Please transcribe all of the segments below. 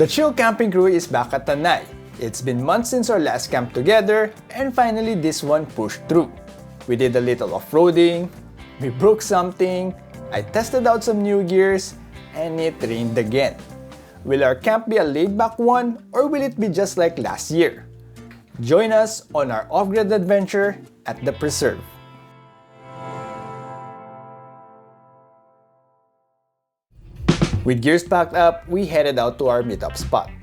The chill camping crew is back at Tanay. It's been months since our last camp together, and finally this one pushed through. We did a little off-roading, we broke something, I tested out some new gears, and it rained again. Will our camp be a laid-back one, or will it be just like last year? Join us on our off-grid adventure at the Preserve. With gears packed up, we headed out to our meetup spot.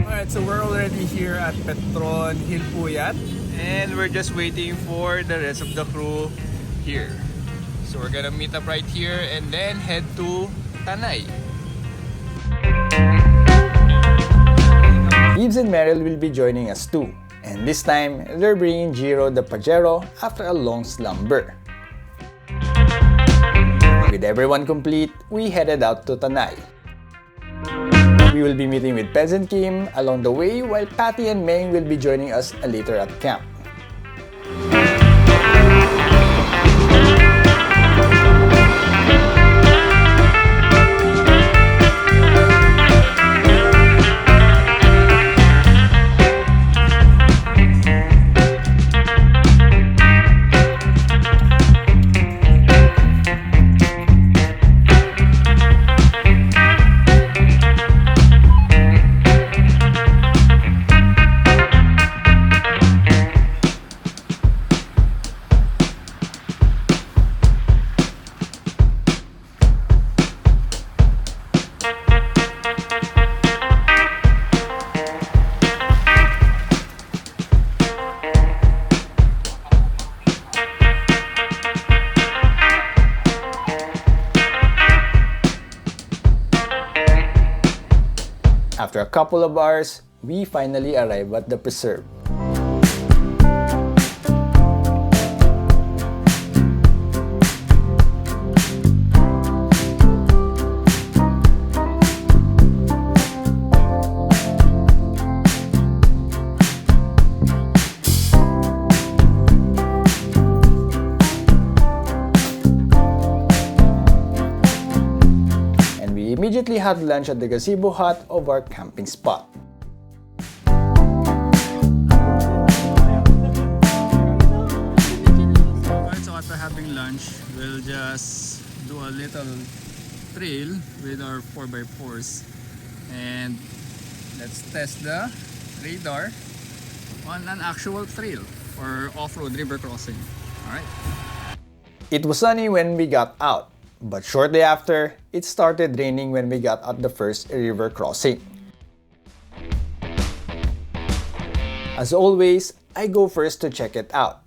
Alright, so we're already here at Petron Hill Puyat, and we're just waiting for the rest of the crew here. So we're gonna meet up right here and then head to Tanay. Yves and Meryl will be joining us too, and this time they're bringing Jiro the Pajero after a long slumber. With everyone complete, we headed out to Tanay. We will be meeting with Pez and Kim along the way, while Patty and Meng will be joining us later at camp. After a couple of hours, we finally arrive at the Preserve. Immediately had lunch at the gazebo hut of our camping spot. Alright, so after having lunch, we'll just do a little trail with our 4x4s, and let's test the radar on an actual trail or off-road river crossing. Alright. It was sunny when we got out, but shortly after, it started raining when we got at the first river crossing. As always, I go first to check it out.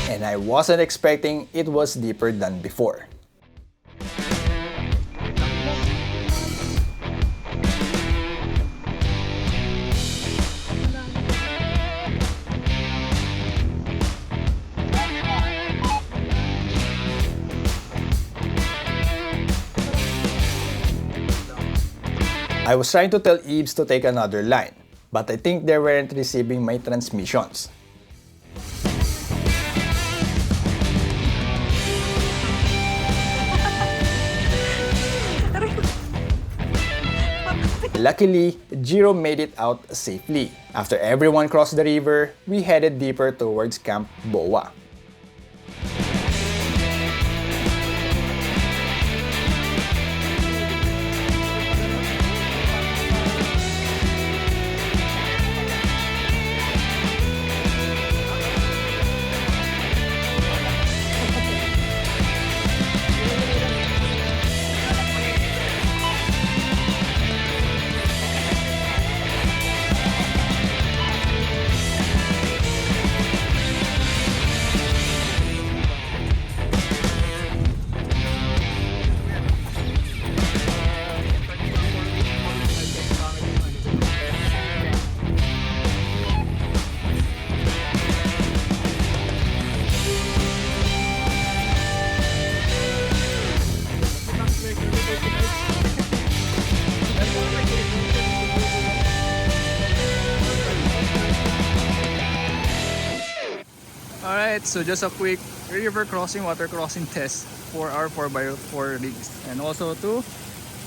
And I wasn't expecting it was deeper than before. I was trying to tell Yves to take another line, but I think they weren't receiving my transmissions. Luckily, Jiro made it out safely. After everyone crossed the river, we headed deeper towards Camp Boa. Alright, so just a quick river crossing, water crossing test for our 4x4 rigs. And also to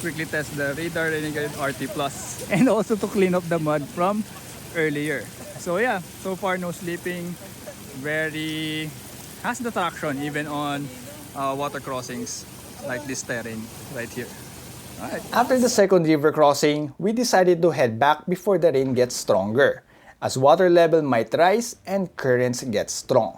quickly test the radar Renegade RT Plus. And also to clean up the mud from earlier. So yeah, so far no slipping. Very has the traction even on water crossings like this terrain right here. Alright. After the second river crossing, we decided to head back before the rain gets stronger, as water level might rise and currents get strong.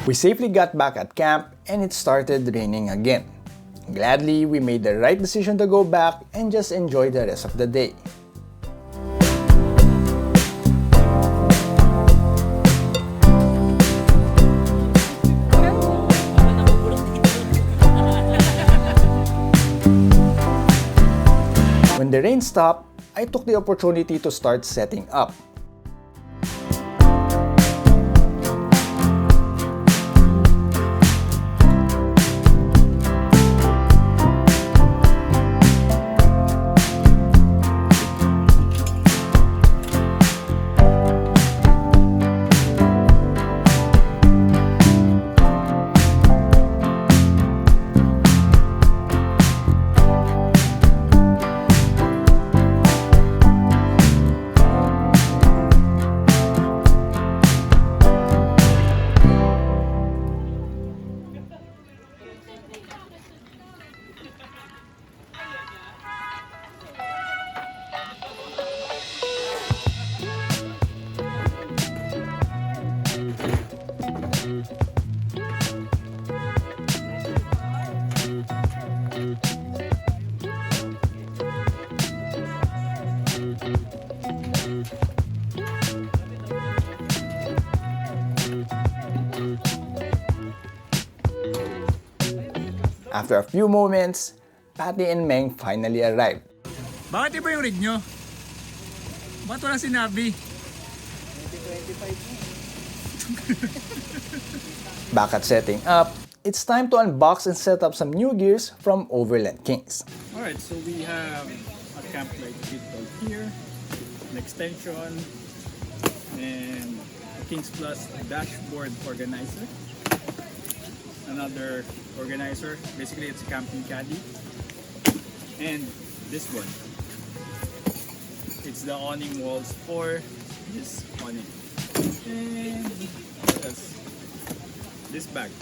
We safely got back at camp and it started raining again. Gladly, we made the right decision to go back and just enjoy the rest of the day. When the rain stopped, I took the opportunity to start setting up. After a few moments, Patty and Meng finally arrived. Bakit iba yung rig nyo? Ba't wala sinabi? Back at setting up, it's time to unbox and set up some new gears from Overland Kings. Alright, so we have a camp light kit right here, an extension, and a Kings Plus dashboard organizer. Another organizer, basically it's a camping caddy. And this one, it's the awning walls for this awning. And this bag,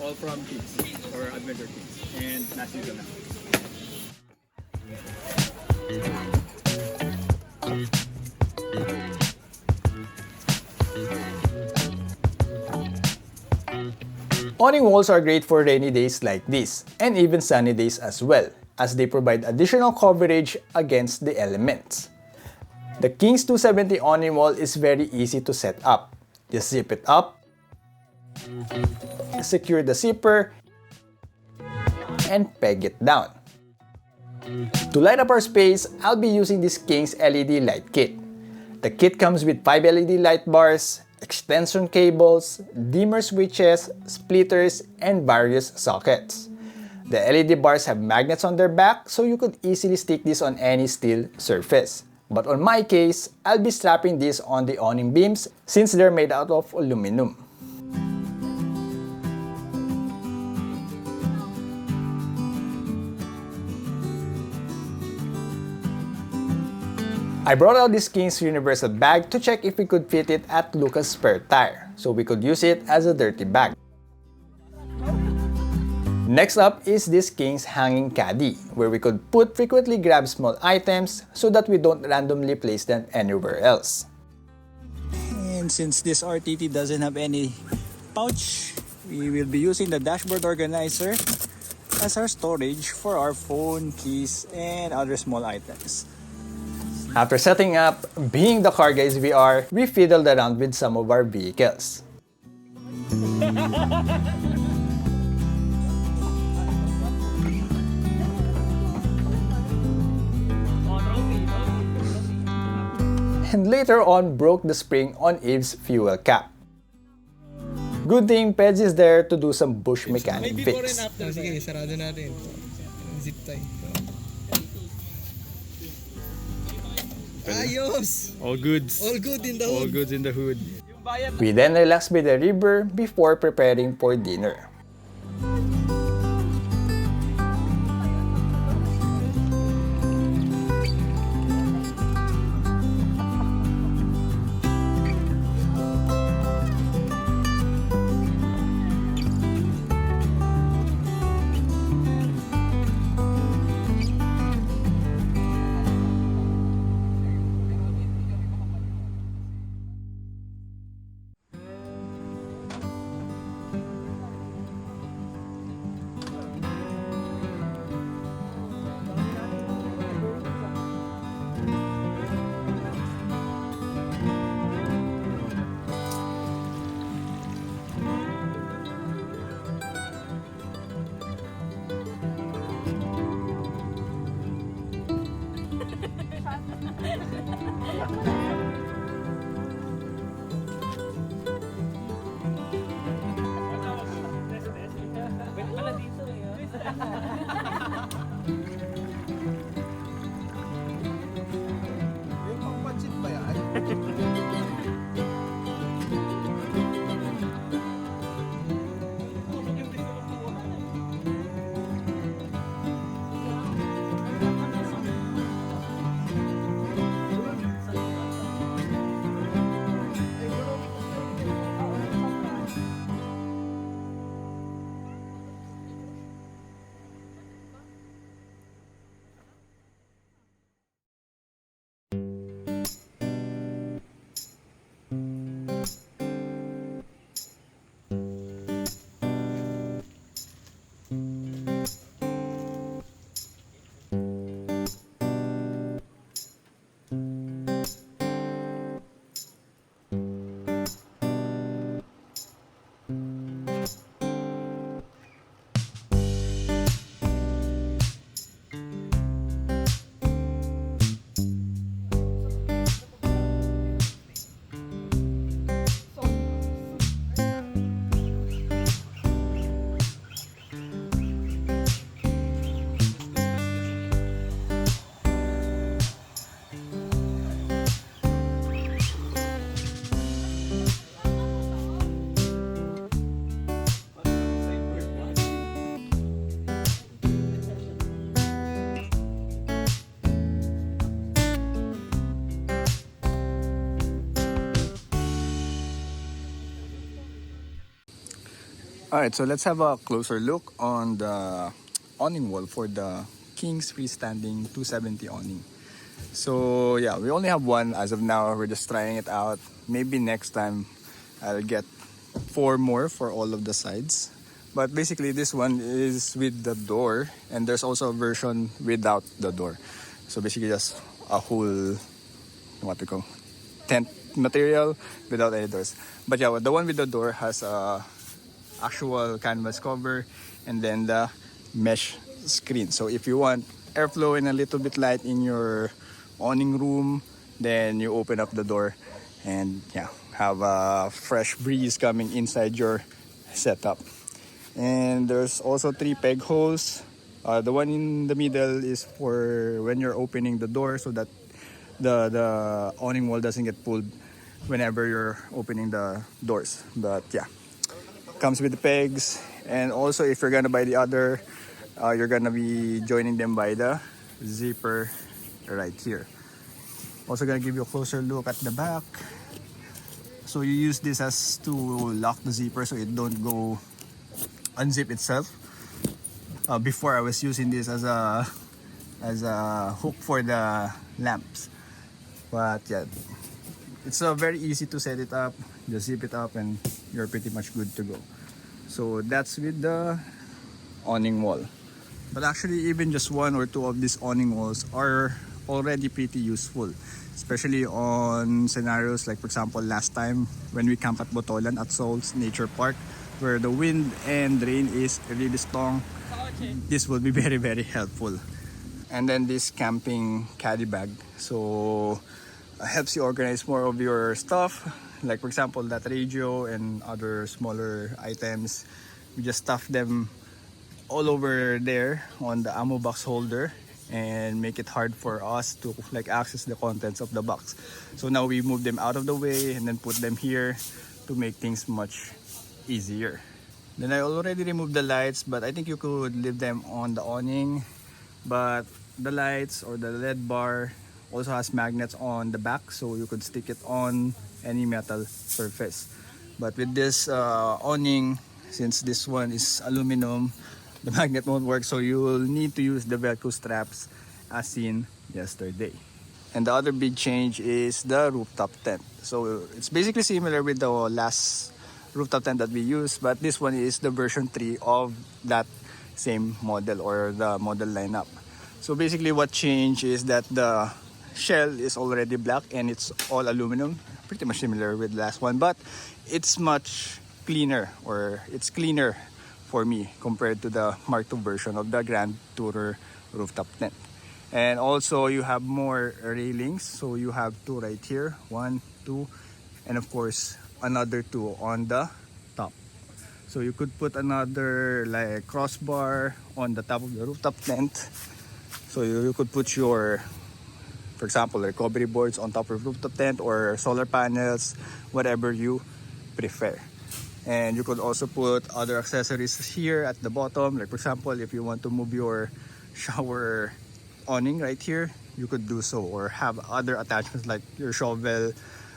all from Kings or Adventure Kings and National Gala. Awning walls are great for rainy days like this, and even sunny days as well, as they provide additional coverage against the elements. The King's 270 awning wall is very easy to set up. Just zip it up, secure the zipper, and peg it down. To light up our space, I'll be using this King's LED light kit. The kit comes with 5 LED light bars, extension cables, dimmer switches, splitters, and various sockets. The LED bars have magnets on their back, so you could easily stick this on any steel surface. But on my case, I'll be strapping this on the awning beams since they're made out of aluminum. I brought out this King's Universal bag to check if we could fit it at Lucas' spare tire, so we could use it as a dirty bag. Next up is this King's hanging caddy, where we could put frequently grabbed small items so that we don't randomly place them anywhere else. And since this RTT doesn't have any pouch, we will be using the dashboard organizer as our storage for our phone, keys, and other small items. After setting up, being the car guys we are, we fiddled around with some of our vehicles. And later on broke the spring on Eve's fuel cap. Good thing Peds is there to do some bush mechanic Maybe before fix. and after. Sige, sarado natin. Zip tie. Ayos! All goods. All good in the All hood. goods in the hood. We then relaxed by the river before preparing for dinner. Alright, so let's have a closer look on the awning wall for the King's freestanding 270 awning. So yeah, we only have one as of now. We're just trying it out. Maybe next time I'll get 4 more for all of the sides. But basically this one is with the door, and there's also a version without the door. So basically just a whole, what we call, tent material without any doors. But yeah, the one with the door has a actual canvas cover and then the mesh screen. So if you want airflow and a little bit light in your awning room, then you open up the door and yeah, have a fresh breeze coming inside your setup. And there's also 3 peg holes. The one in the middle is for when you're opening the door, so that the awning wall doesn't get pulled whenever you're opening the doors. But yeah, comes with the pegs. And also if you're gonna buy the other, you're gonna be joining them by the zipper right here. Also gonna give you a closer look at the back. So you use this as to lock the zipper so it don't go unzip itself. Before I was using this as a hook for the lamps, but yeah, it's very easy to set it up. Just zip it up and you're pretty much good to go. So that's with the awning wall. But actually even just 1 or 2 of these awning walls are already pretty useful, especially on scenarios like, for example, last time when we camped at Botolan at Seoul's Nature Park, where the wind and rain is really strong. This will be very, very helpful. And then this camping caddy bag, so helps you organize more of your stuff, like for example that radio and other smaller items. We just stuff them all over there on the ammo box holder and make it hard for us to like access the contents of the box. So now we move them out of the way and then put them here to make things much easier. Then I already removed the lights, but I think you could leave them on the awning. But the lights or the LED bar also has magnets on the back, so you could stick it on any metal surface. But with this awning, since this one is aluminum, the magnet won't work, so you will need to use the Velcro straps as seen yesterday. And the other big change is the rooftop tent. So it's basically similar with the last rooftop tent that we used, but this one is the version 3 of that same model or the model lineup. So basically what changed is that the shell is already black and it's all aluminum, pretty much similar with the last one, but it's much cleaner, or it's cleaner for me compared to the Mark II version of the Grand Tourer rooftop tent. And also you have more railings, so you have 2 right here, 1, 2, and of course another 2 on the top. So you could put another like crossbar on the top of the rooftop tent. So you could put your, for example, recovery boards on top of rooftop tent or solar panels, whatever you prefer. And you could also put other accessories here at the bottom. Like for example, if you want to move your shower awning right here, you could do so, or have other attachments like your shovel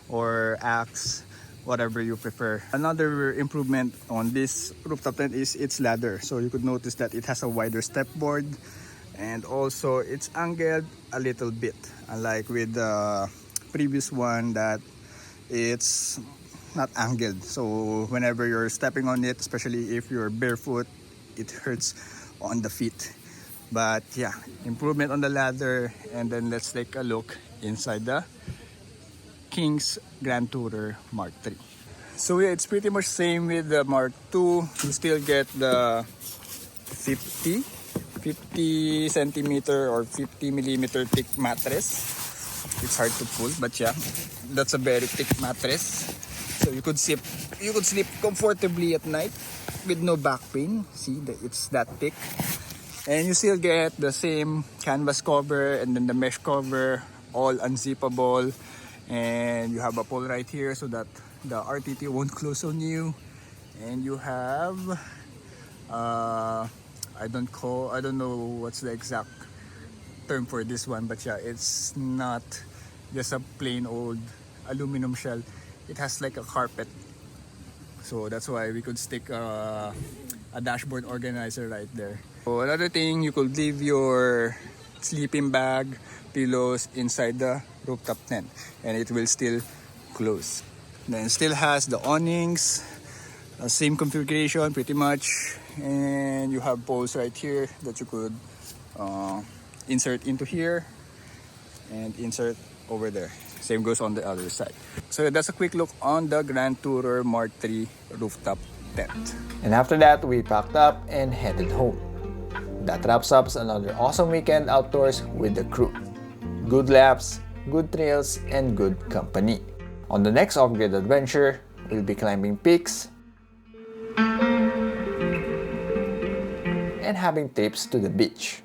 or axe, whatever you prefer. Another improvement on this rooftop tent is its ladder. So you could notice that it has a wider step board, and also it's angled a little bit, unlike with the previous one that it's not angled. So whenever you're stepping on it, especially if you're barefoot, it hurts on the feet. But yeah, improvement on the ladder. And then let's take a look inside the King's Grand Tourer Mark III. So yeah, it's pretty much same with the Mark II. You still get the 50 centimeter or 50 millimeter thick mattress. It's hard to pull, but yeah, that's a very thick mattress. So you could sleep comfortably at night with no back pain. See, it's that thick. And you still get the same canvas cover and then the mesh cover, all unzippable. And you have a pole right here so that the RTT won't close on you. And you have I don't know what's the exact term for this one, but yeah, it's not just a plain old aluminum shell. It has like a carpet, so that's why we could stick a dashboard organizer right there. So another thing, you could leave your sleeping bag, pillows inside the rooftop tent and it will still close. Then still has the awnings, same configuration pretty much, and you have poles right here that you could insert into here and insert over there. Same goes on the other side. So that's a quick look on the Grand Tourer Mark III rooftop tent. And after that, we packed up and headed home. That wraps up another awesome weekend outdoors with the crew. Good laps, good trails, and good company. On the next off-grid adventure, we'll be climbing peaks and having trips to the beach.